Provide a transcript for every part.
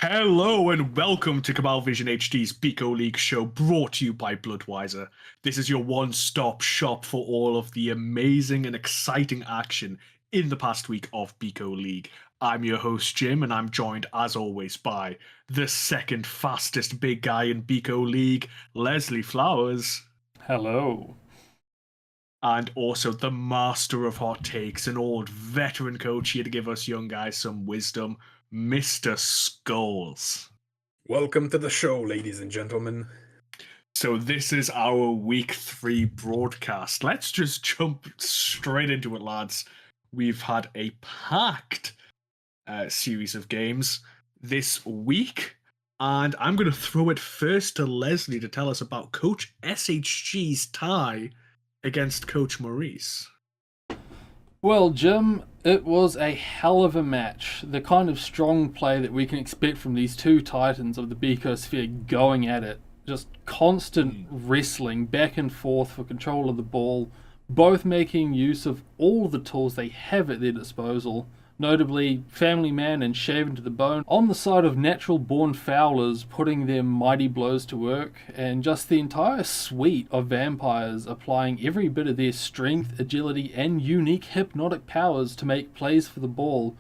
Hello and welcome to Cabalvision HD's Bico League show brought to you by Bloodweiser. This is your one-stop shop for all of the amazing and exciting action in the past week of Bico League. I'm your host Jim and I'm joined as always by the second fastest big guy in Bico League, Leslie Flowers. Hello. And also the master of hot takes, an old veteran coach here to give us young guys some wisdom, Mr. Skulls. Welcome to the show, ladies and gentlemen. So this is our week 3 broadcast. Let's just jump straight into it, lads. We've had a packed series of games this week, and I'm going to throw it first to Leslie to tell us about Coach SHG's tie against Coach Maurice. Well, Jim, it was a hell of a match. The kind of strong play that we can expect from these two titans of the Bicosphere going at it. Just constant wrestling back and forth for control of the ball, both making use of all the tools they have at their disposal, notably Family Man and Shaven to the Bone on the side of natural-born foulers putting their mighty blows to work, and just the entire suite of vampires applying every bit of their strength, agility, and unique hypnotic powers to make plays for the ball.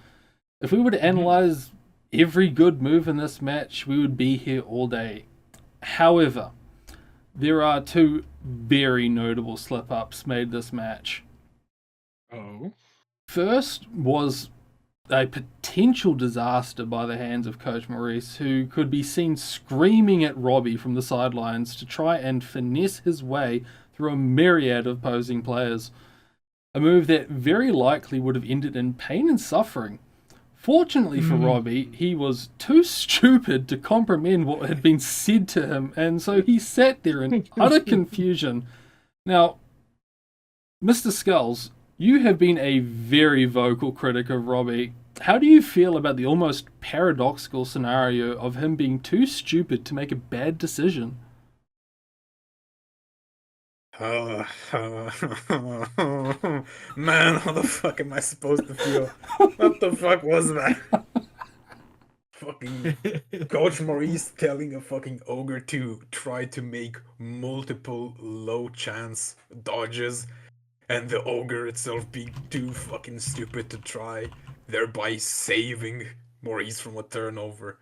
If we were to analyze every good move in this match, we would be here all day. However, there are two very notable slip-ups made this match. Oh. First was a potential disaster by the hands of Coach Maurice, who could be seen screaming at Robbie from the sidelines to try and finesse his way through a myriad of opposing players. A move that very likely would have ended in pain and suffering. Fortunately for Robbie, he was too stupid to comprehend what had been said to him, and so he sat there in utter confusion. Now, Mr. Skulls, you have been a very vocal critic of Robbie. How do you feel about the almost paradoxical scenario of him being too stupid to make a bad decision? Man, how the fuck am I supposed to feel? What the fuck was that? Fucking Coach Maurice telling a fucking ogre to try to make multiple low chance dodges, and the ogre itself being too fucking stupid to try, thereby saving Maurice from a turnover.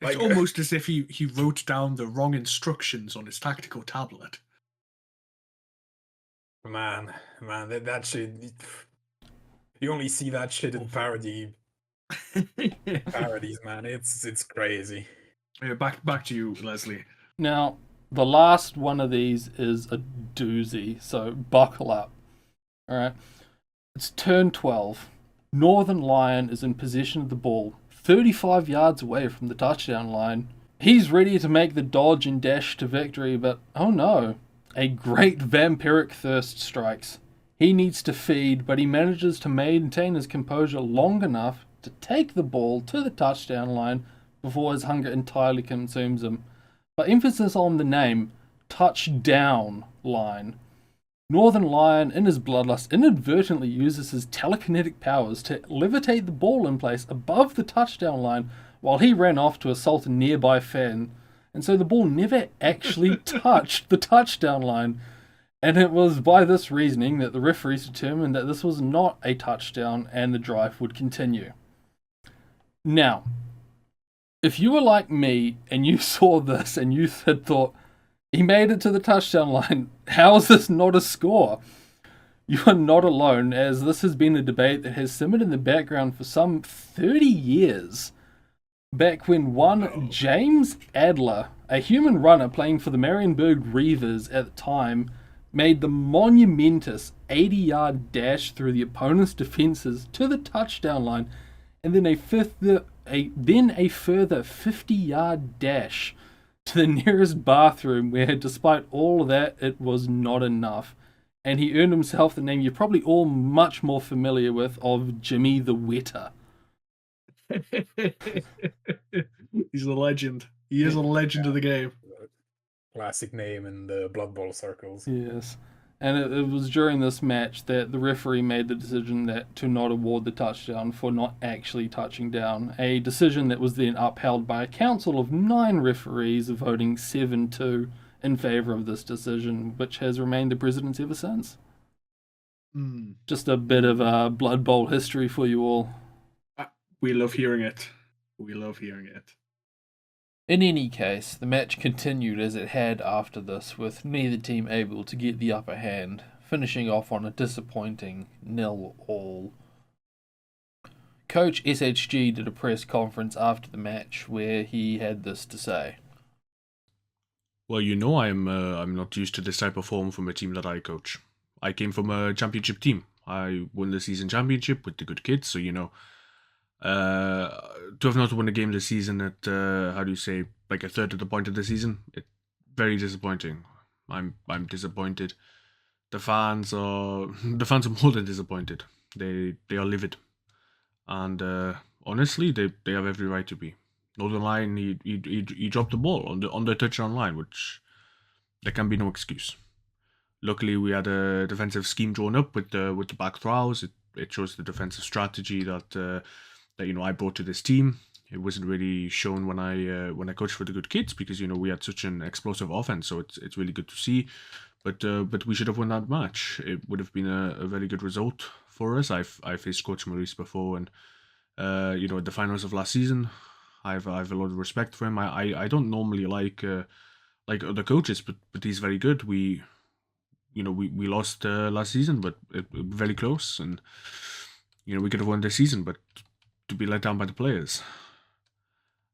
It's Like, almost as if he wrote down the wrong instructions on his tactical tablet. man, that shit. You only see that shit in parodies, man. It's crazy. Yeah, back to you, Leslie. Now, the last one of these is a doozy, so buckle up. Alright. It's turn 12. Northern Lion is in possession of the ball, 35 yards away from the touchdown line. He's ready to make the dodge and dash to victory, but oh no. A great vampiric thirst strikes. He needs to feed, but he manages to maintain his composure long enough to take the ball to the touchdown line before his hunger entirely consumes him. But emphasis on the name, touchdown line. Northern Lion, in his bloodlust, inadvertently uses his telekinetic powers to levitate the ball in place above the touchdown line while he ran off to assault a nearby fan. And so the ball never actually touched the touchdown line. And it was by this reasoning that the referees determined that this was not a touchdown and the drive would continue. Now, if you were like me and you saw this and you had thought, he made it to the touchdown line, how is this not a score? You are not alone, as this has been a debate that has simmered in the background for some 30 years. Back when one James Adler, a human runner playing for the Marienburg Reavers at the time, made the monumentous 80-yard dash through the opponent's defenses to the touchdown line, and then a further 50-yard dash to the nearest bathroom, where despite all of that, it was not enough. And he earned himself the name you're probably all much more familiar with of Jimmy the Wetter. He's a legend. He is a legend of the game. Classic name in the Blood Bowl circles. Yes. And it was during this match that the referee made the decision to not award the touchdown for not actually touching down. A decision that was then upheld by a council of 9 referees voting 7-2 in favour of this decision, which has remained the precedent ever since. Just a bit of Blood Bowl history for you all. We love hearing it. We love hearing it. In any case, the match continued as it had after this, with neither team able to get the upper hand, finishing off on a disappointing 0-0. Coach SHG did a press conference after the match where he had this to say. Well, I'm not used to this type of form from a team that I coach. I came from a championship team. I won the season championship with the good kids, so to have not won a game this season at like a third of the point of the season, it's very disappointing. I'm disappointed. The fans are more than disappointed. They are livid, and honestly, they have every right to be. Northern Lion, he dropped the ball on the touchdown line, which there can be no excuse. Luckily, we had a defensive scheme drawn up with the back throws. It shows the defensive strategy that I brought to this team. It wasn't really shown when I coached for the good kids because we had such an explosive offense. So it's really good to see. But we should have won that match. It would have been a very good result for us. I faced Coach Maurice before, and at the finals of last season, I have a lot of respect for him. I don't normally like other coaches, but he's very good. We lost last season, but it very close, and we could have won this season, but to be let down by the players.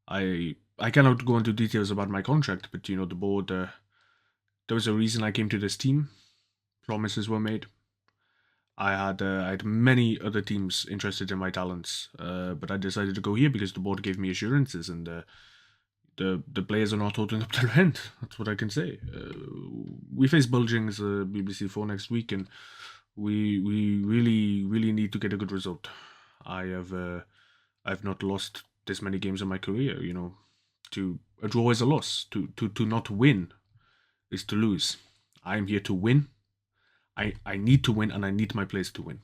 I cannot go into details about my contract, but the board. There was a reason I came to this team. Promises were made. I had many other teams interested in my talents, but I decided to go here because the board gave me assurances, and the players are not holding up their end. That's what I can say. We face Bulgings BBC4 next week, and we really need to get a good result. I've not lost this many games in my career. A draw is a loss. To not win is to lose. I'm here to win. I need to win, and I need my players to win,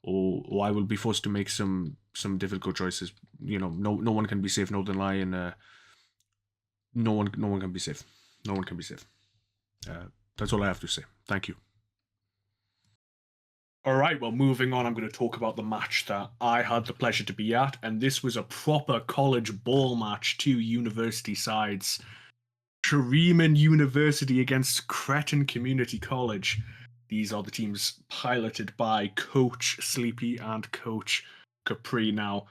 or I will be forced to make some difficult choices. No one can be safe. Northern Lion. No one can be safe. No one can be safe. That's all I have to say. Thank you. All right, well, moving on, I'm going to talk about the match that I had the pleasure to be at, and this was a proper college ball match, 2 university sides. Shreeman University against Cretin Community College. These are the teams piloted by Coach Sleepy and Coach Capri. Now,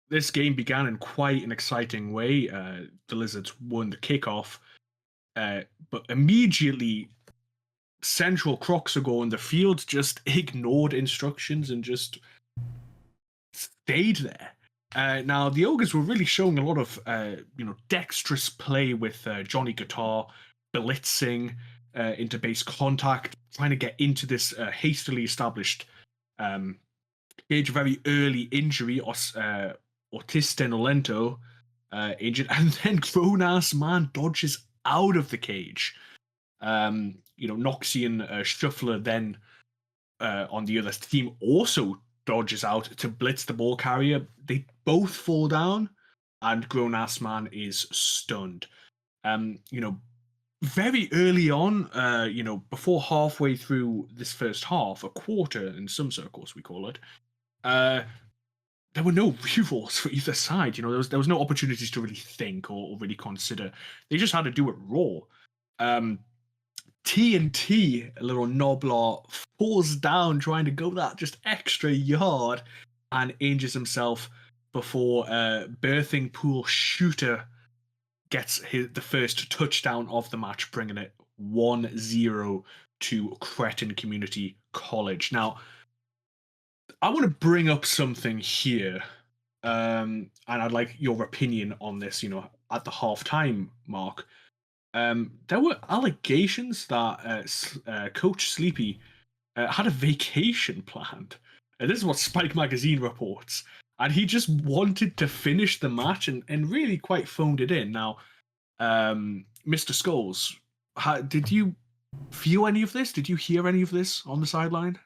this game began in quite an exciting way. The Lizards won the kickoff, but immediately Central Croxago on the field just ignored instructions and just stayed there. Now, the Ogres were really showing a lot of dexterous play with Johnny Guitar blitzing into base contact, trying to get into this hastily established cage. Very early injury, Ortiste Nolento injured, and then grown-ass man dodges out of the cage. Noxian Shuffler then on the other team also dodges out to blitz the ball carrier. They both fall down, and grown-ass man is stunned. Very early on, before halfway through this first half, a quarter in some circles we call it, there were no rerolls for either side. There was no opportunities to really think or really consider. They just had to do it raw. TNT, a little Noblar, falls down trying to go that just extra yard and injures himself before Birthing Pool Shooter gets the first touchdown of the match, bringing it 1-0 to Cretin Community College. Now, I want to bring up something here, and I'd like your opinion on this, at the halftime mark. There were allegations that Coach Sleepy had a vacation planned. And this is what Spike Magazine reports. And he just wanted to finish the match and really quite phoned it in. Now, Mr. Scholes, did you view any of this? Did you hear any of this on the sideline?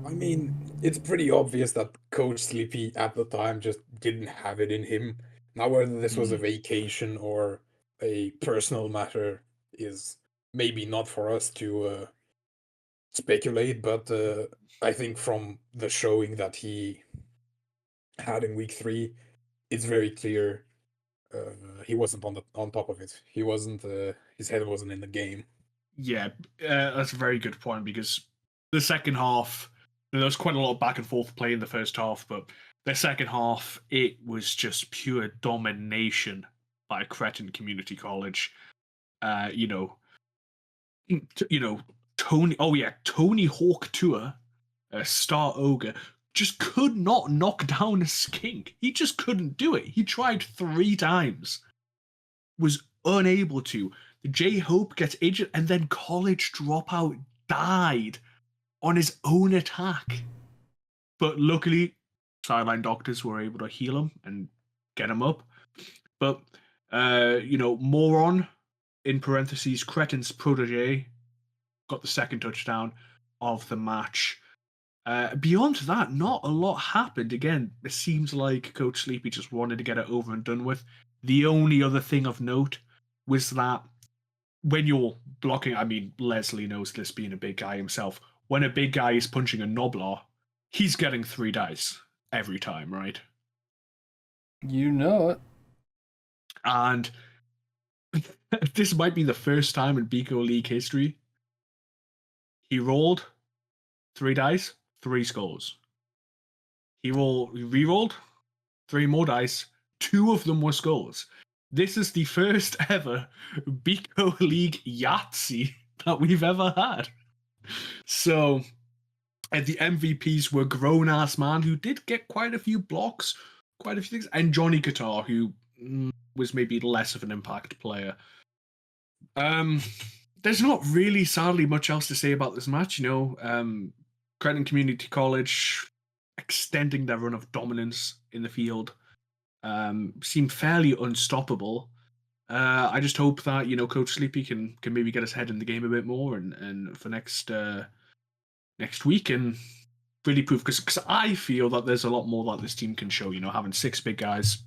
I mean, it's pretty obvious that Coach Sleepy at the time just didn't have it in him. Now, whether this was a vacation or a personal matter is maybe not for us to speculate, but I think from the showing that he had in week 3, it's very clear he wasn't on top of it. He wasn't. His head wasn't in the game. Yeah, that's a very good point because the second half, there was quite a lot of back and forth play in the first half, but the second half, it was just pure domination by Cretin Community College. You know, Tony. Oh yeah, Tony Hawk Tour, Star Ogre, just could not knock down a skink. He just couldn't do it. He tried 3 times, was unable to. J Hope gets injured, and then College Dropout died on his own attack. But luckily, sideline doctors were able to heal him and get him up. But Moron, in parentheses, Cretin's protege, got the second touchdown of the match. Beyond that, not a lot happened. Again, it seems like Coach Sleepy just wanted to get it over and done with. The only other thing of note was that when you're blocking, I mean, Leslie knows this being a big guy himself. When a big guy is punching a Noblar, he's getting 3 dice every time, right? You know it. And this might be the first time in Bico League history he rolled 3 dice, 3 scores. He re-rolled 3 more dice, 2 of them were scores. This is the first ever Bico League Yahtzee that we've ever had. So, the MVPs were Grown Ass Man, who did get quite a few blocks, quite a few things, and Johnny Guitar, who was maybe less of an impact player. There's not really, sadly, much else to say about this match. Cretin Community College extending their run of dominance in the field. Seemed fairly unstoppable. I just hope that Coach Sleepy can maybe get his head in the game a bit more and for next week and really prove, because I feel that there's a lot more that this team can show. Having 6 big guys,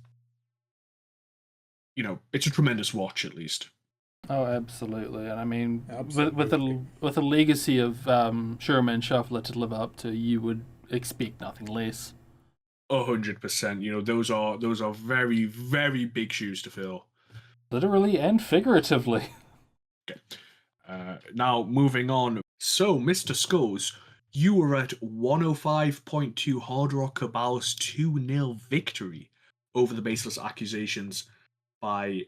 it's a tremendous watch at least. Oh, absolutely. And I mean, Absolutely. with a legacy of Sherman Shuffler to live up to, you would expect nothing less. 100%. Those are very, very big shoes to fill. Literally and figuratively. Okay. Now moving on. So, Mr. Skulls, you were at 105.2 Hard Rock Cabal's 2-0 victory over the baseless accusations by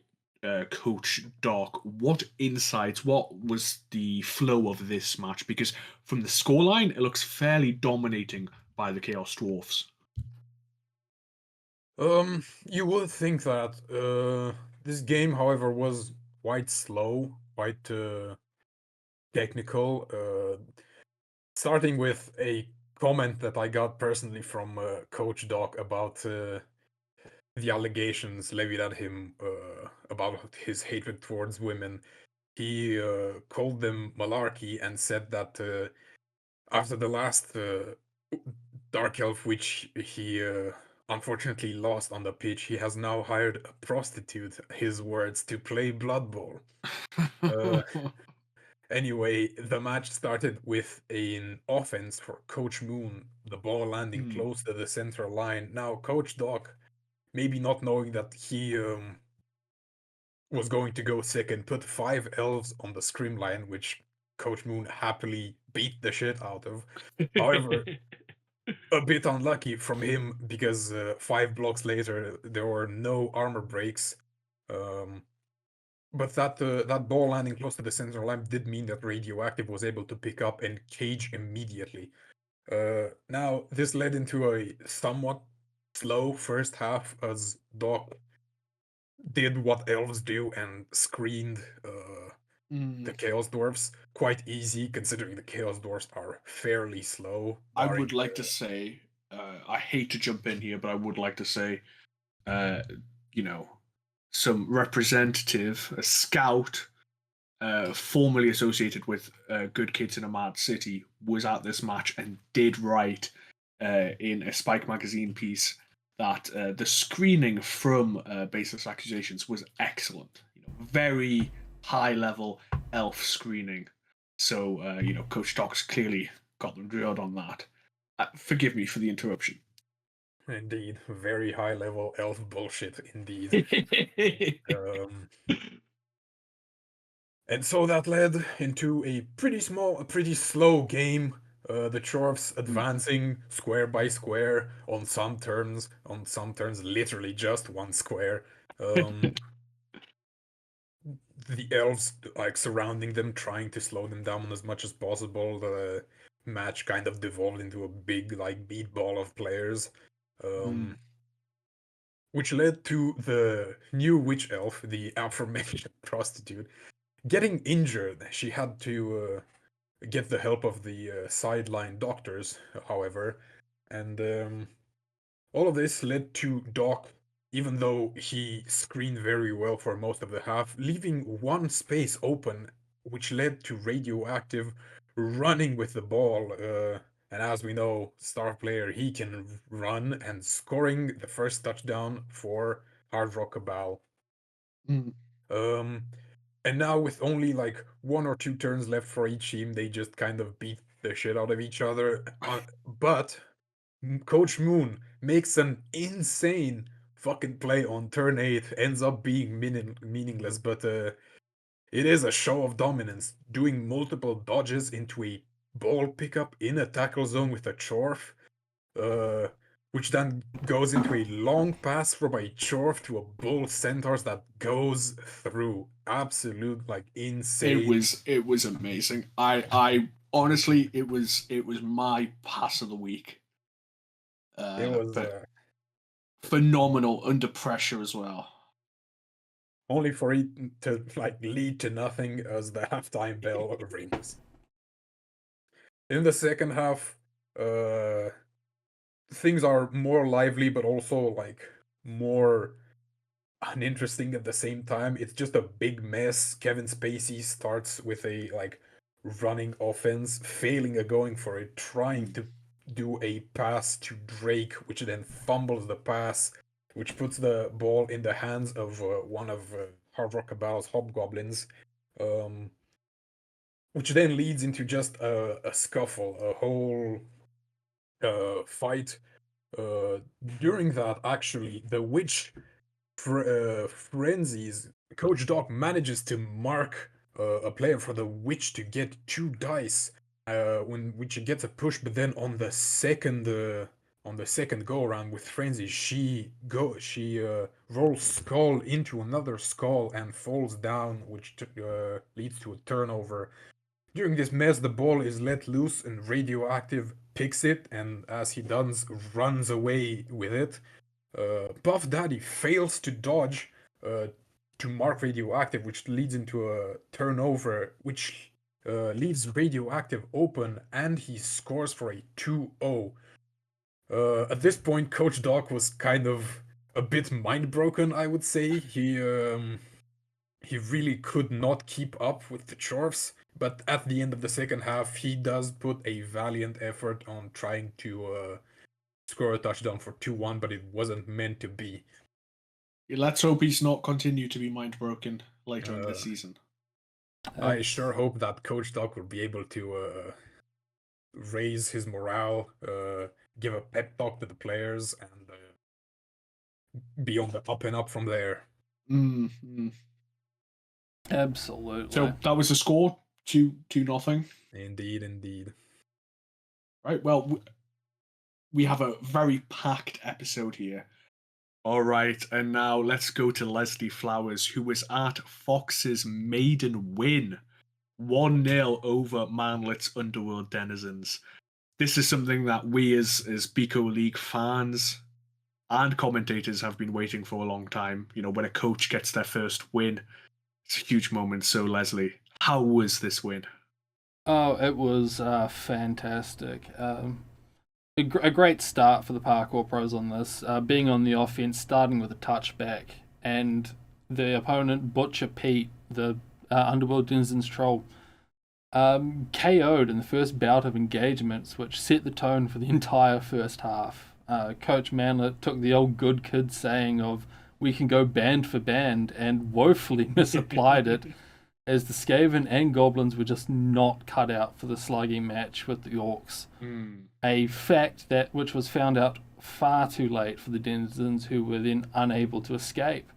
Coach Doc. What insights, what was the flow of this match? Because from the scoreline, it looks fairly dominating by the Chaos Dwarfs. You would think that this game, however, was quite slow, quite technical. Starting with a comment that I got personally from Coach Doc about the allegations levied at him about his hatred towards women. He called them malarkey and said that after the last Dark Elf, which he unfortunately lost on the pitch, he has now hired a prostitute, his words, to play Blood Bowl. Anyway, the match started with an offense for Coach Moon, the ball landing close to the central line. Now, Coach Doc, maybe not knowing that he was going to go second, put 5 elves on the scrim line, which Coach Moon happily beat the shit out of. However, a bit unlucky from him because 5 blocks later there were no armor breaks. But that ball landing close to the center line did mean that Radioactive was able to pick up and cage immediately. Now, this led into a somewhat slow first half as Doc did what elves do and screened the Chaos Dwarfs quite easy, considering the Chaos Dwarfs are fairly slow. I would like to say, I hate to jump in here, but I would like to say, some representative, a scout formerly associated with Good Kids in a Mad City, was at this match and did write in a Spike magazine piece that the screening from Baseless Accusations was excellent. Very high level elf screening. So, Coach Doc's clearly got them drilled on that. Forgive me for the interruption. Indeed, very high level elf bullshit indeed. And so that led into a pretty slow game. The Chorfs advancing square by square on some turns, literally just one square. The elves like surrounding them, trying to slow them down as much as possible. The match kind of devolved into a big like beat ball of players. Which led to the new witch elf, the aforementioned prostitute, getting injured. She had to get the help of the sideline doctors, however, and all of this led to Doc, even though he screened very well for most of the half, leaving one space open, which led to Radioactive running with the ball. And as we know, star player, he can run and scoring the first touchdown for Hard Rock Cabal. And now with only like 1 or 2 turns left for each team, they just kind of beat the shit out of each other. But Coach Moon makes an insane fucking play on turn 8, ends up being meaningless, but it is a show of dominance, doing multiple dodges into a ball pickup in a tackle zone with a Chorf, which then goes into a long pass from a Chorf to a Bull Centaurs that goes through. Absolute, like, insane. It was amazing. I honestly, it was my pass of the week. It was phenomenal under pressure as well. Only for it to like lead to nothing as the halftime bell rings. In the second half, things are more lively, but also like more uninteresting at the same time. It's just a big mess. Kevin Spacey starts with a like running offense, failing at going for it, trying to do a pass to Drake, which then fumbles the pass, which puts the ball in the hands of one of Hard Rock Cabal's hobgoblins, which then leads into just a scuffle, a whole fight. During that, actually, the witch frenzies. Coach Doc manages to mark a player for the witch to get 2 dice when which gets a push, but then on the second go around with frenzy, she rolls skull into another skull and falls down, which leads to a turnover. During this mess, the ball is let loose and Radioactive picks it, and as he does, runs away with it. Buff Daddy fails to dodge to mark Radioactive, which leads into a turnover, which leaves Radioactive open, and he scores for a 2-0. At this point, Coach Doc was kind of a bit mind broken, I would say. He really could not keep up with the Chorfs, but at the end of the second half, he does put a valiant effort on trying to score a touchdown for 2-1, but it wasn't meant to be. Let's hope he's not continue to be mind broken later in the season. I sure hope that Coach Doc will be able to raise his morale, give a pep talk to the players, and be on the up and up from there. Mm-hmm. Absolutely. So that was the score, 2-0. Indeed. Right, well, we have a very packed episode here. All right, and now let's go to Leslie Flowers, who was at Fox's maiden win, 1-0 over Manlet's Underworld Denizens. This is something that we as Bico League fans and commentators have been waiting for a long time. When a coach gets their first win, it's a huge moment. So, Leslie, how was this win? Oh, it was fantastic. A great start for the Parkour Pros on this, being on the offense, starting with a touchback, and the opponent, Butcher Pete, the Underworld Denizens Troll, KO'd in the first bout of engagements, which set the tone for the entire first half. Coach Manlett took the old good kid saying of "we can go band for band" and woefully misapplied it, as the Skaven and Goblins were just not cut out for the slugging match with the Orcs. A fact that which was found out far too late for the Denizens, who were then unable to escape.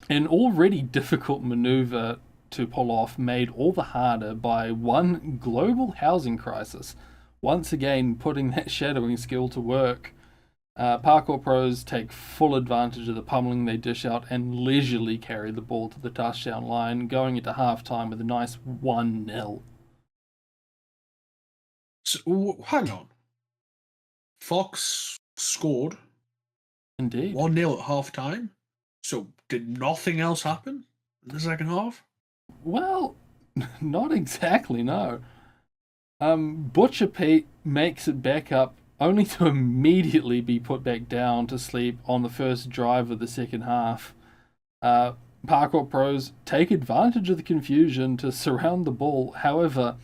An already difficult maneuver to pull off made all the harder by one global housing crisis, once again putting that shadowing skill to work. Parkour pros take full advantage of the pummeling they dish out and leisurely carry the ball to the touchdown line, going into halftime with a nice 1-0. So, hang on. Fox scored Indeed. 1-0 at half time. So did nothing else happen in the second half? Well, not exactly, no. Butcher Pete makes it back up only to immediately be put back down to sleep on the first drive of the second half. Parkour pros take advantage of the confusion to surround the ball. However,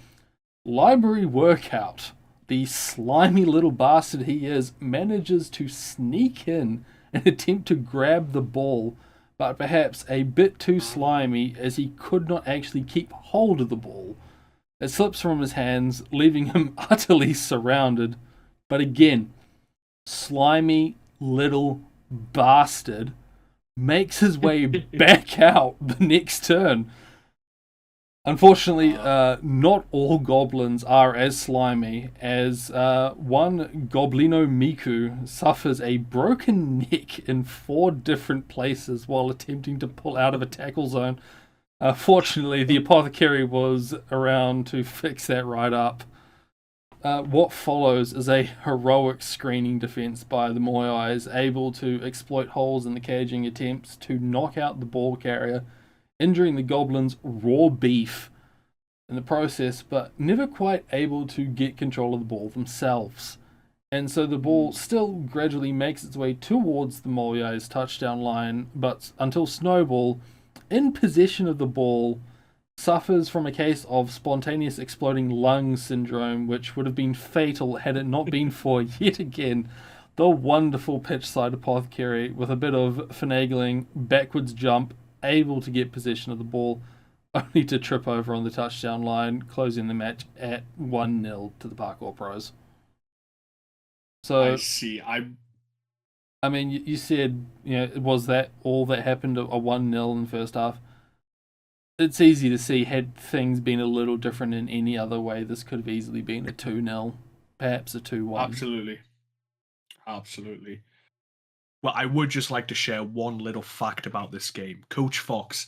Library Workout, the slimy little bastard he is, manages to sneak in and attempt to grab the ball, but perhaps a bit too slimy as he could not actually keep hold of the ball. It slips from his hands, leaving him utterly surrounded. But again, slimy little bastard makes his way back out the next turn. Unfortunately, not all goblins are as slimy, as one Goblino Miku suffers a broken neck in 4 different places while attempting to pull out of a tackle zone. Fortunately, the apothecary was around to fix that right up. What follows is a heroic screening defense by the Moiais, able to exploit holes in the caging attempts to knock out the ball carrier, injuring the goblins raw beef in the process, but never quite able to get control of the ball themselves. And so the ball still gradually makes its way towards the Moiais touchdown line, but until Snowball, in possession of the ball, suffers from a case of spontaneous exploding lung syndrome, which would have been fatal had it not been for, yet again, the wonderful pitchside apothecary with a bit of finagling, backwards jump, able to get possession of the ball, only to trip over on the touchdown line, closing the match at 1-0 to the Parkour pros. So I see. I mean, you said, was that all that happened, a 1-0 in the first half? It's easy to see, had things been a little different in any other way, this could have easily been a 2-0, perhaps a 2-1. Absolutely. Well, I would just like to share one little fact about this game. Coach Fox,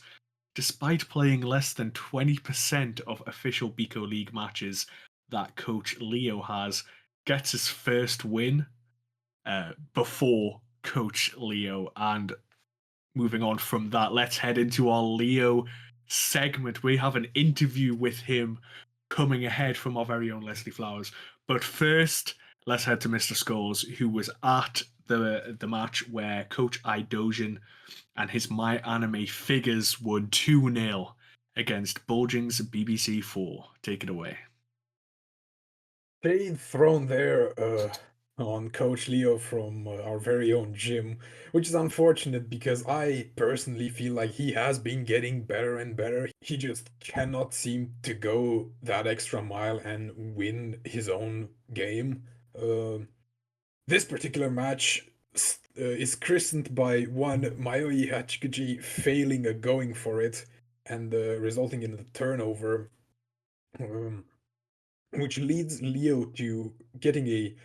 despite playing less than 20% of official Bico League matches that Coach Leo has, gets his first win before Coach Leo. And moving on from that, let's head into our Leo segment. We have an interview with him coming ahead from our very own Leslie Flowers. But first, let's head to Mr. Scholes, who was at the match where Coach Idosian and his My Anime Figures won 2-0 against Bulging's BBC 4. Take it away. Shade thrown there on Coach Leo from our very own gym, which is unfortunate because I personally feel like he has been getting better and better. He just cannot seem to go that extra mile and win his own game. This particular match is christened by one Mayoi Hachikuji failing a going for it and resulting in a turnover. Which leads Leo to getting a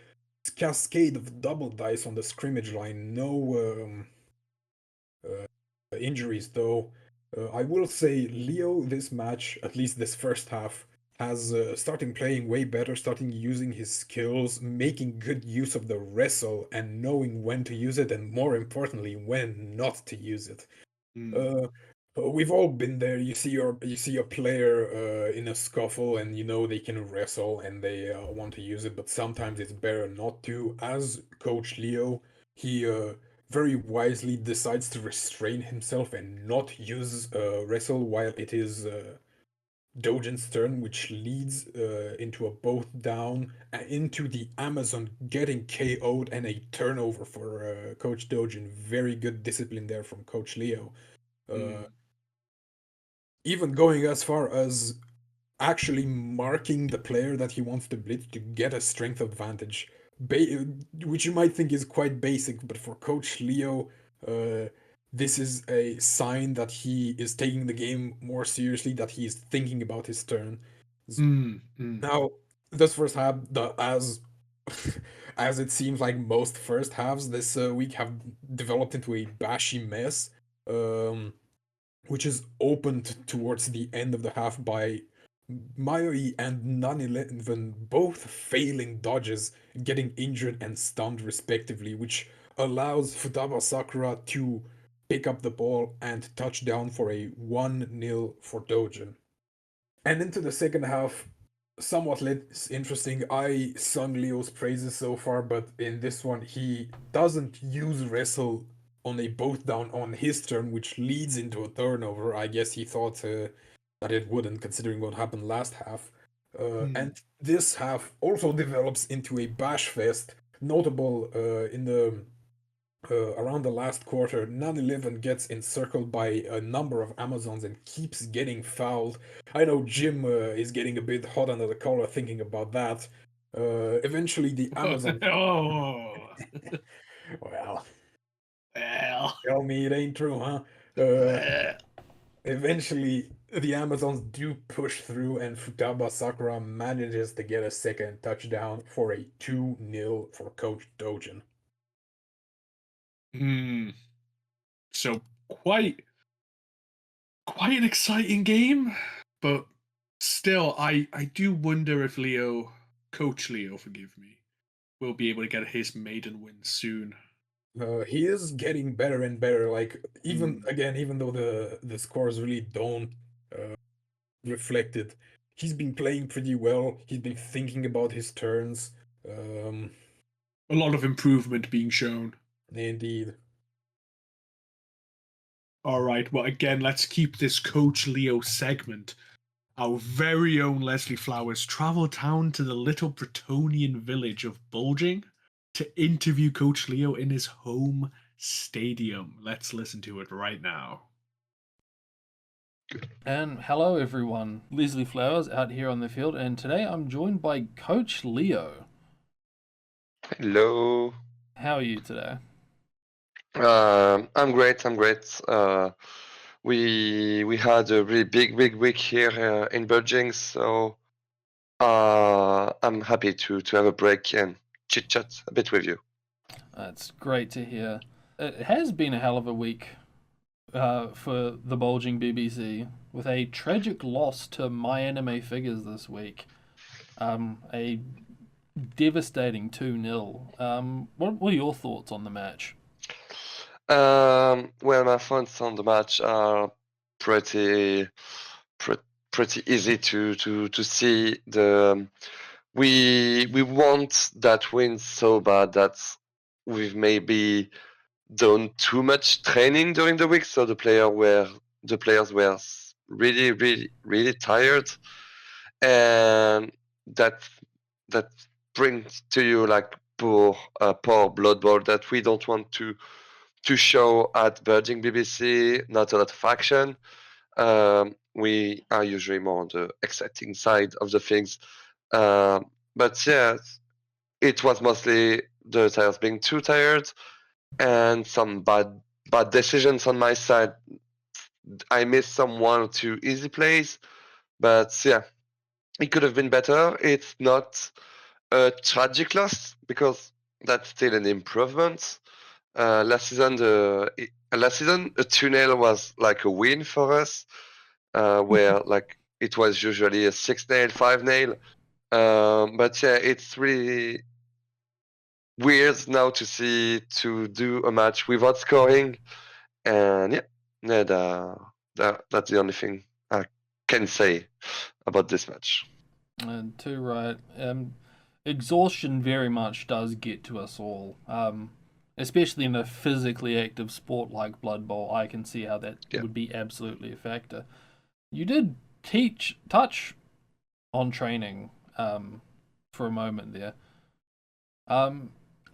cascade of double dice on the scrimmage line. No injuries, though. I will say Leo, this match, at least this first half, has starting playing way better, starting using his skills, making good use of the wrestle, and knowing when to use it, and more importantly, when not to use it. We've all been there. You see a player in a scuffle, and you know they can wrestle and they want to use it, but sometimes it's better not to. As Coach Leo, he very wisely decides to restrain himself and not use wrestle while it is Dojin's turn, which leads into a both down into the Amazon getting KO'd and a turnover for Coach Dojin. Very good discipline there from Coach Leo. Even going as far as actually marking the player that he wants to blitz to get a strength advantage, which you might think is quite basic, but for Coach Leo, uh, this is a sign that he is taking the game more seriously, that he is thinking about his turn. Now, this first half, as it seems like most first halves this week have developed into a bashy mess, um, which is opened towards the end of the half by Mayoi and Nan11 both failing dodges, getting injured and stunned respectively, which allows Futaba Sakura to pick up the ball and touch down for a 1-0 for Dojin. And into the second half, somewhat less interesting. I sung Leo's praises so far, but in this one, he doesn't use wrestle on a both down on his turn, which leads into a turnover. I guess he thought that it wouldn't, considering what happened last half. And this half also develops into a bash fest, notable in the around the last quarter. Nan11 gets encircled by a number of Amazons and keeps getting fouled. I know Jim is getting a bit hot under the collar thinking about that. Eventually, the Amazon. Oh, Well, well, tell me it ain't true, huh? well. Eventually, the Amazons do push through, and Futaba Sakura manages to get a second touchdown for a 2-0 for Coach Dojin. So quite an exciting game, but still, I do wonder if Coach Leo, forgive me, will be able to get his maiden win soon. He is getting better and better. Like even though the scores really don't reflect it, he's been playing pretty well. He's been thinking about his turns. Um, A lot of improvement being shown. Indeed. All right, well, again, let's keep this Coach Leo segment. Our very own Leslie Flowers traveled down to the little Bretonian village of Bulging to interview Coach Leo in his home stadium. Let's listen to it right now. And hello everyone, Leslie Flowers out here on the field, and today I'm joined by Coach Leo. Hello. How are you today? I'm great. I'm great. We had a really big week here in Beijing, so I'm happy to have a break and chit chat a bit with you. It's great to hear. It has been a hell of a week for the Bulging BBC, with a tragic loss to My Anime Figures this week. A devastating 2-0. What are your thoughts on the match? Well, my thoughts on the match are pretty easy to see. We want that win so bad that we've maybe done too much training during the week, so the players were really tired, and that brings to you like poor Blood Bowl that we don't want to show at Virgin BBC. Not a lot of action. We are usually more on the exciting side of the things, but yeah, it was mostly the tires being too tired and some bad decisions on my side. I missed some 1 or 2 easy plays, but yeah, it could have been better. It's not a tragic loss because that's still an improvement. Last season, a 2-0 was like a win for us, where like it was usually a 6-0, 5-0. But yeah, it's really weird now to do a match without scoring, and yeah, that's the only thing I can say about this match. And too right. Exhaustion very much does get to us all. especially in a physically active sport like Blood Bowl, I can see how that Yeah. would be absolutely a factor. You did touch on training for a moment there.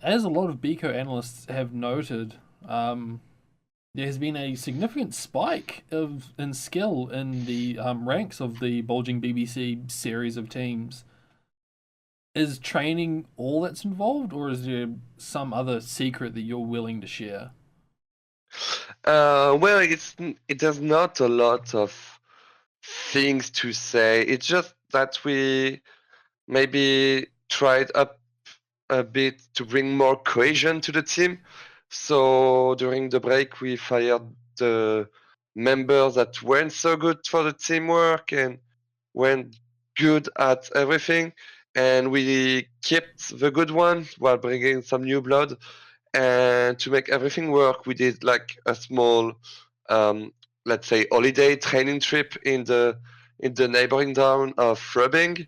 As a lot of Bico analysts have noted, there has been a significant spike in skill in the ranks of the Bulging BBC series of teams. Is training all that's involved, or is there some other secret that you're willing to share? Well, there's not a lot of things to say. It's just that we maybe tried up a bit to bring more cohesion to the team. So during the break, we fired the members that weren't so good for the teamwork and weren't good at everything, and we kept the good one while bringing some new blood. And to make everything work, we did like a small, um, let's say, holiday training trip in the neighboring town of Rubbing,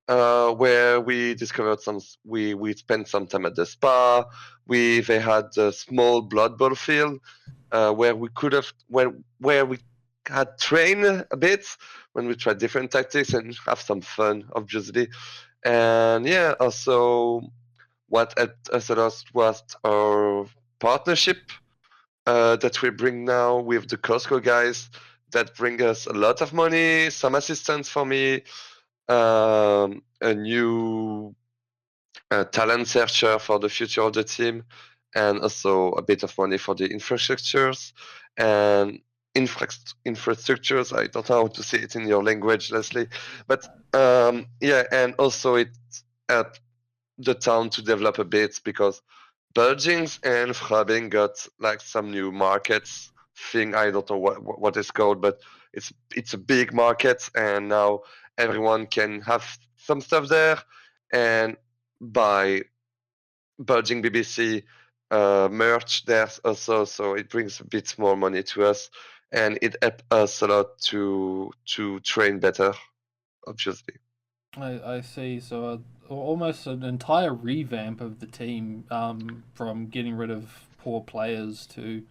where we discovered we spent some time at the spa. They had a small blood bowl field where we could have where we had trained a bit when we tried different tactics and have some fun, obviously. And yeah, also what helped us a lot was our partnership that we bring now with the Costco guys that bring us a lot of money, some assistance for me, a new talent searcher for the future of the team, and also a bit of money for the infrastructures and infrastructures. I don't know how to say it in your language, Leslie, but yeah, and also it helped the town to develop a bit because Belgings and Frabing got like some new markets thing. I don't know what it's called, but it's a big market, and now everyone can have some stuff there and buy Belging BBC merch there also. So it brings a bit more money to us, and it helps us a lot to train better, obviously. I see. So almost an entire revamp of the team, from getting rid of poor players to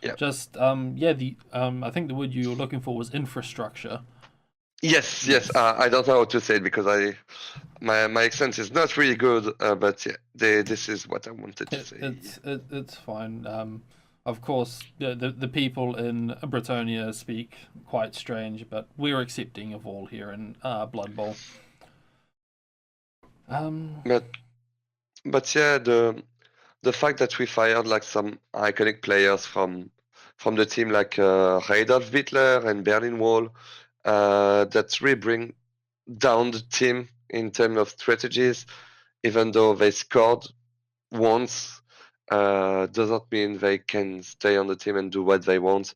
Yeah. just the I think the word you were looking for was infrastructure. Yes, Yes. I don't know how to say it because my accent is not really good, but yeah, this is what I wanted to say. It's fine. Of course, the people in Britonia speak quite strange, but we're accepting of all here in Blood Bowl. But yeah, the fact that we fired like some iconic players from the team like Rudolf Wittler and Berlin Wall, that really bring down the team in terms of strategies, even though they scored once, doesn't mean they can stay on the team and do what they want,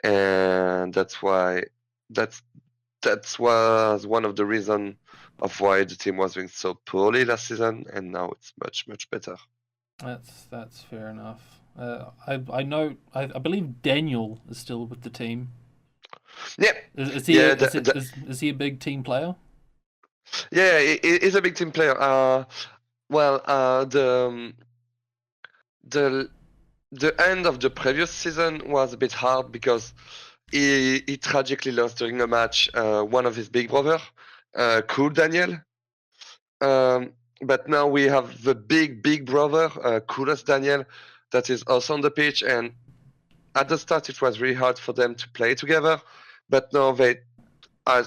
and that's why that's that was one of the reason of why the team was doing so poorly last season, and now it's much better. That's fair enough. I know. I believe Daniel is still with the team. Yeah, Is he yeah, is he a big team player? yeah. He's a big team player. Well, the the end of the previous season was a bit hard because he tragically lost during a match one of his big brother, Cool Daniel. But now we have the big brother, Coolest Daniel, that is also on the pitch. And at the start, it was really hard for them to play together, but now they are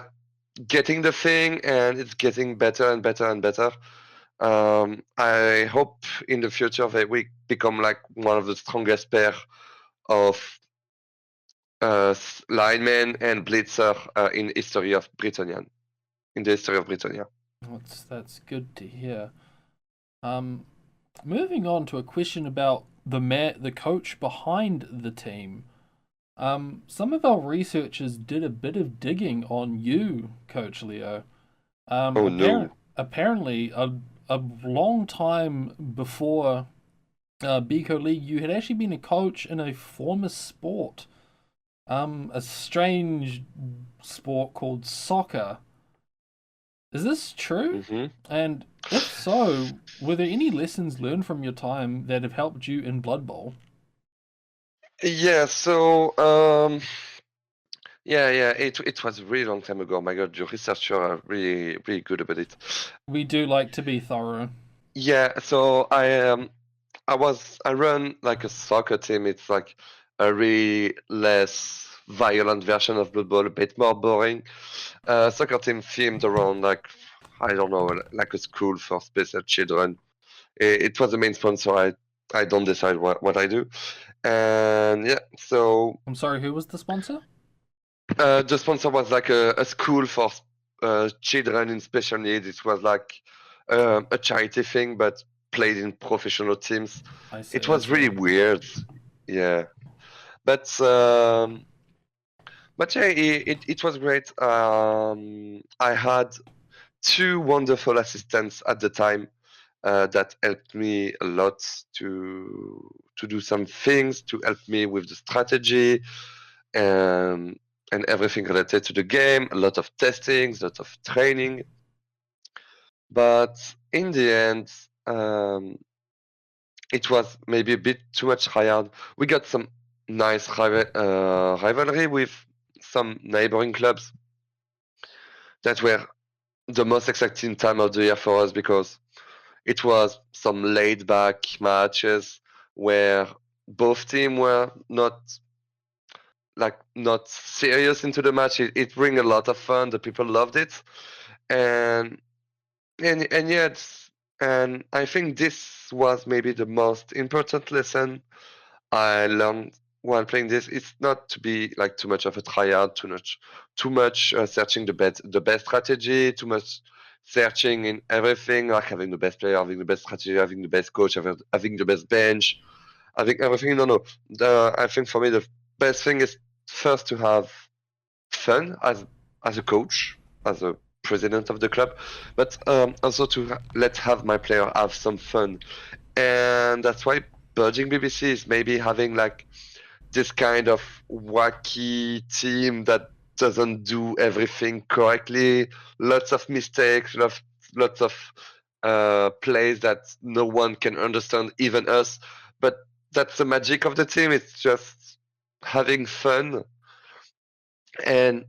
getting the thing, and it's getting better and better and better. I hope in the future they will become like one of the strongest pair of linemen and blitzer in history of Britannia. In the history of Britannia. That's good to hear. Moving on to a question about the coach behind the team. Some of our researchers did a bit of digging on you, Coach Leo. Oh no. Apparently, a long time before Bico League, you had actually been a coach in a former sport, a strange sport called soccer. Is this true? Hmm. And if so, were there any lessons learned from your time that have helped you in Blood Bowl? Yeah. So yeah. It was a really long time ago. My God, your researchers are really good about it. We do like to be thorough. Yeah. So I run like a soccer team. It's like a really less violent version of Blood Bowl, a bit more boring. Soccer team themed around like I don't know, like a school for special children. It was the main sponsor. I don't decide what I do, and yeah. So I'm sorry, who was the sponsor? the sponsor was like a school for children in special needs. It was like a charity thing, but played in professional teams. I It see. I was really see. weird. Yeah, but yeah, it was great. I had two wonderful assistants at the time that helped me a lot to do some things to help me with the strategy um, and everything related to the game. A lot of testing, a lot of training. But in the end, it was maybe a bit too much hard. We got some nice rivalry with some neighboring clubs that were the most exciting time of the year for us because it was some laid back matches where both teams were not serious into the match. It bring a lot of fun. The people loved it, and and yet, and I think this was maybe the most important lesson I learned while playing this. It's not to be like too much of a tryhard, too much searching the best strategy, too much searching in everything, like having the best player, having the best strategy, having the best coach, having the best bench, having everything. No, no. I think for me the best thing is first to have fun as a coach, as a president of the club, but also to let have my player have some fun, and that's why Burging BBC is maybe having like this kind of wacky team that doesn't do everything correctly, lots of mistakes, lots of plays that no one can understand, even us. But that's the magic of the team. It's just having fun and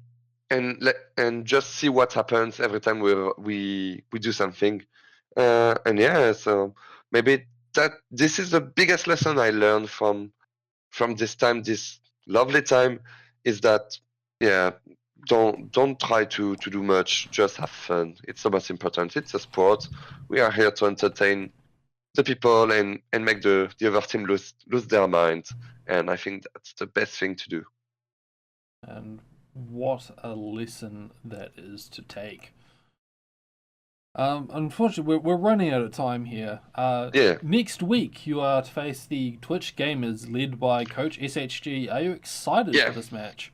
and just see what happens every time we do something. And yeah, so maybe that this is the biggest lesson I learned from this time, this lovely time, is that yeah, don't try to do much, just have fun. It's the most important. It's a sport. We are here to entertain the people and make the other team lose their mind. And I think that's the best thing to do. And what a lesson that is to take. Unfortunately, we're running out of time here. Yeah. Next week, you are to face the Twitch Gamers led by Coach SHG. Are you excited Yeah. for this match?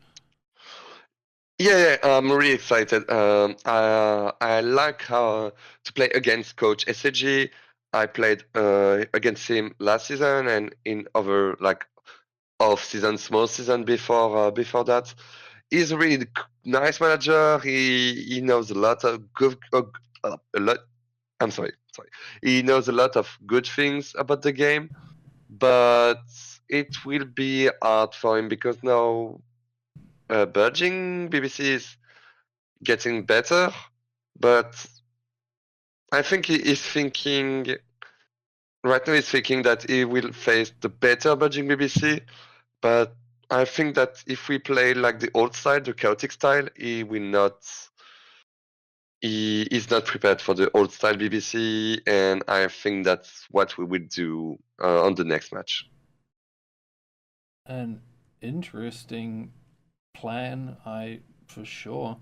Yeah, I'm really excited. I like how to play against Coach SAG. I played against him last season and in other like off season, small season before that. He's a really nice manager. He knows a lot of good a lot. I'm sorry. He knows a lot of good things about the game, but it will be hard for him because now Burging BBC is getting better, but I think he is thinking right now. He's thinking that he will face the better Budging BBC, but I think that if we play like the old style, the chaotic style, he will not. He is not prepared for the old style BBC, and I think that's what we will do on the next match. An interesting plan, for sure.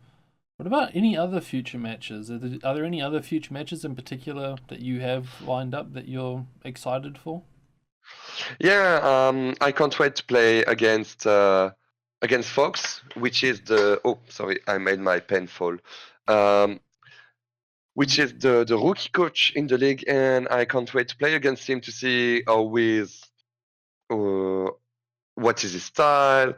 What about any other future matches? Are there any other future matches in particular that you have lined up that you're excited for? Yeah, I can't wait to play against Fox, which is the sorry, I made my pen fall. Which is the rookie coach in the league, and I can't wait to play against him to see how he's, uh, what is his style,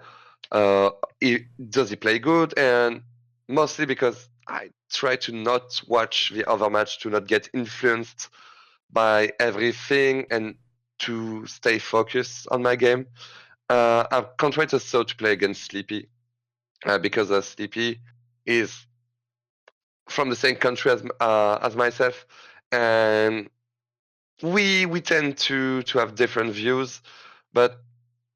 does he play good, and mostly because I try to not watch the other match, to not get influenced by everything, and to stay focused on my game. I can't wait also to play against Sleepy, because Sleepy is from the same country as myself, and we tend to have different views, but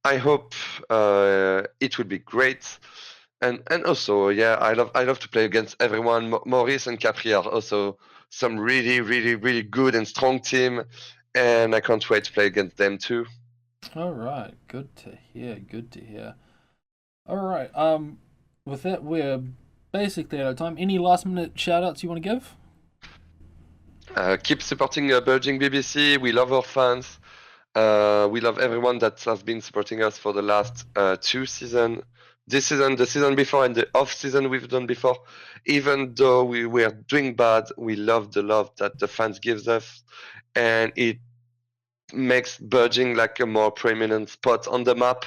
I hope it will be great. And also, yeah, I love to play against everyone. Maurice and Capri are also some really good and strong team, and I can't wait to play against them too. All right, good to hear. Good to hear. All right. With that, we're basically out of time. Any last minute shout outs you want to give? Keep supporting Burging BBC. We love our fans. We love everyone that has been supporting us for the last 2 seasons. This season, the season before, and the off season we've done before. Even though we were doing bad, we love the love that the fans gives us, and it makes Burging like a more prominent spot on the map.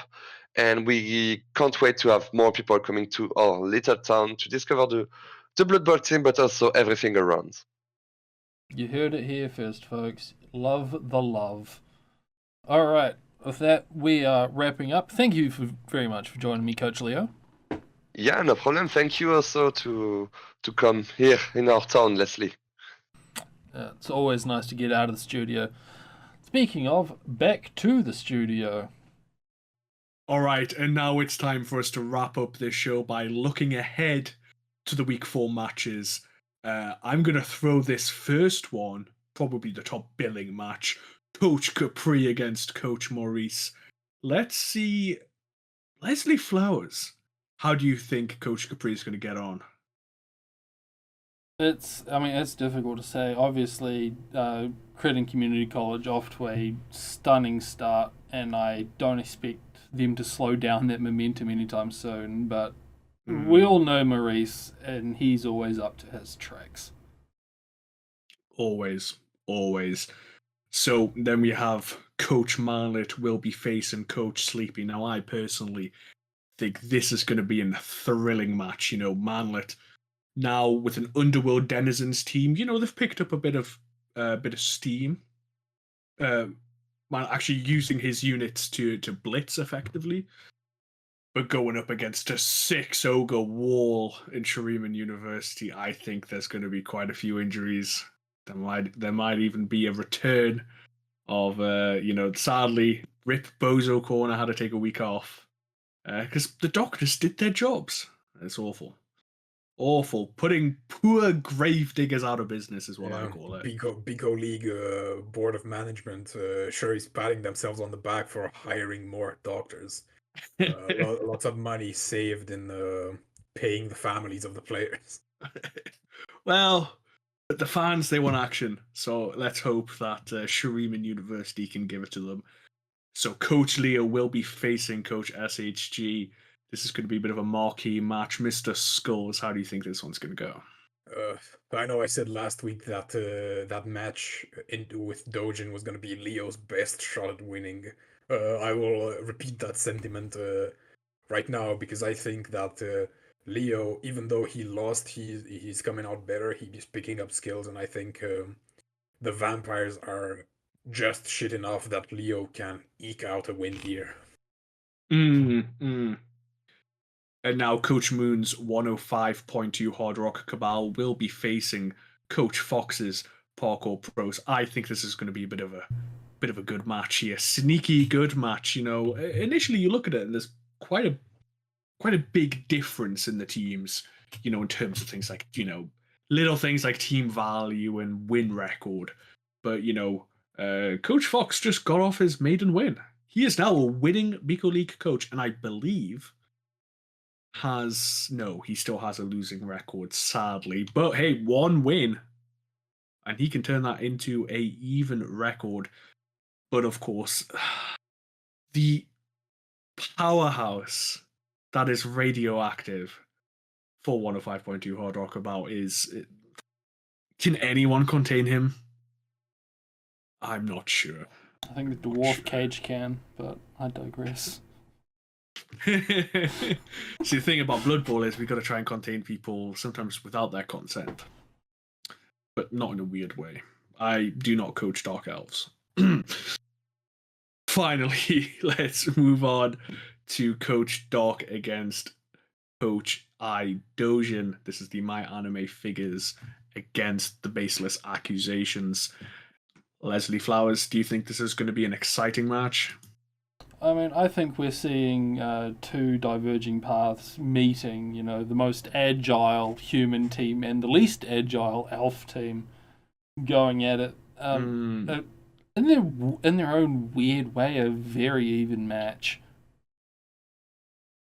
And we can't wait to have more people coming to our little town to discover the Blood Bowl team, but also everything around. You heard it here first, folks. Love the love. All right. With that, we are wrapping up. Thank you very much for joining me, Coach Leo. Yeah, no problem. Thank you also to come here in our town, Leslie. It's always nice to get out of the studio. Speaking of, back to the studio. All right, and now it's time for us to wrap up this show by looking ahead to the week 4 matches. I'm going to throw this first one, probably the top billing match, Coach Capri against Coach Maurice. Let's see, Leslie Flowers. How do you think Coach Capri is going to get on? It's difficult to say. Obviously, Creighton Community College off to a stunning start, and I don't expect them to slow down that momentum anytime soon, but we all know Maurice, and he's always up to his tricks. Always. So then we have Coach Marlet will be facing Coach Sleepy. Now, I personally think this is going to be a thrilling match. You know, Marlet now with an Underworld Denizens team, you know, they've picked up a bit of steam. Actually using his units to blitz effectively, but going up against a 6 ogre wall in Shuriman University, I think there's going to be quite a few injuries. There might even be a return of sadly Rip Bozo Corner had to take a week off because the doctors did their jobs. It's awful. Putting poor grave diggers out of business is what I call it. Bico League Board of Management sure is patting themselves on the back for hiring more doctors. Lots of money saved in paying the families of the players. Well, the fans, they want action, so let's hope that Shuriman University can give it to them. So Coach Leo will be facing Coach SHG. This is going to be a bit of a marquee match. Mr. Skulls, how do you think this one's going to go? I know I said last week that that match with Dojin was going to be Leo's best shot at winning. I will repeat that sentiment right now because I think that Leo, even though he lost, he's coming out better. He's picking up skills, and I think the vampires are just shit enough that Leo can eke out a win here. And now Coach Moon's 105.2 Hard Rock Cabal will be facing Coach Fox's Parkour Pros. I think this is going to be a bit of a good match here. Sneaky good match, you know. Initially you look at it and there's quite a big difference in the teams, you know, in terms of things like, you know, little things like team value and win record. But, you know, Coach Fox just got off his maiden win. He is now a winning Bico League coach, and I believe he still has a losing record, sadly. But hey, one win, and he can turn that into a even record. But of course, the powerhouse that is Radioactive for 105.2 Hard Rock about can anyone contain him? I'm not sure. I think the Dwarf Cage can, but I digress. See, the thing about Blood Bowl is we got to try and contain people sometimes without their consent, but not in a weird way. I do not coach Dark Elves. Finally, let's move on to Coach Dark against Coach I Dojin. This is the My Anime Figures against the Baseless Accusations. Leslie Flowers, do you think this is going to be an exciting match? I mean, I think we're seeing two diverging paths meeting. You know, the most agile human team and the least agile elf team going at it. In their own weird way, a very even match.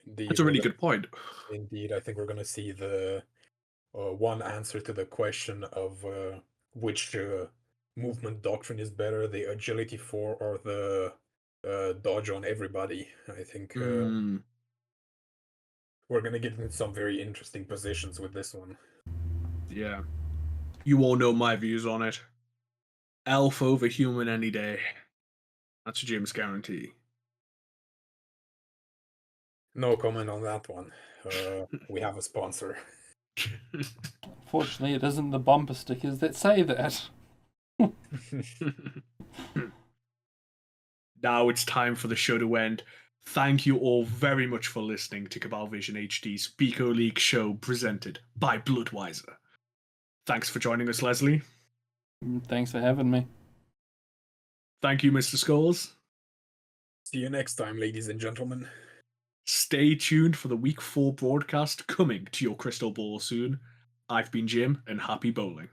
Indeed, That's a really good point. Indeed, I think we're gonna see the one answer to the question of which movement doctrine is better, the agility 4 or the dodge on everybody. I think we're gonna get into some very interesting positions with this one. Yeah. You all know my views on it. Elf over human any day. That's Jim's guarantee. No comment on that one. We have a sponsor. Fortunately, it isn't the bumper stickers that say that. Now it's time for the show to end. Thank you all very much for listening to Cabalvision HD's Bico League show presented by Bloodwiser. Thanks for joining us, Leslie. Thanks for having me. Thank you, Mr. Scholes. See you next time, ladies and gentlemen. Stay tuned for the Week 4 broadcast coming to your crystal ball soon. I've been Jim, and happy bowling.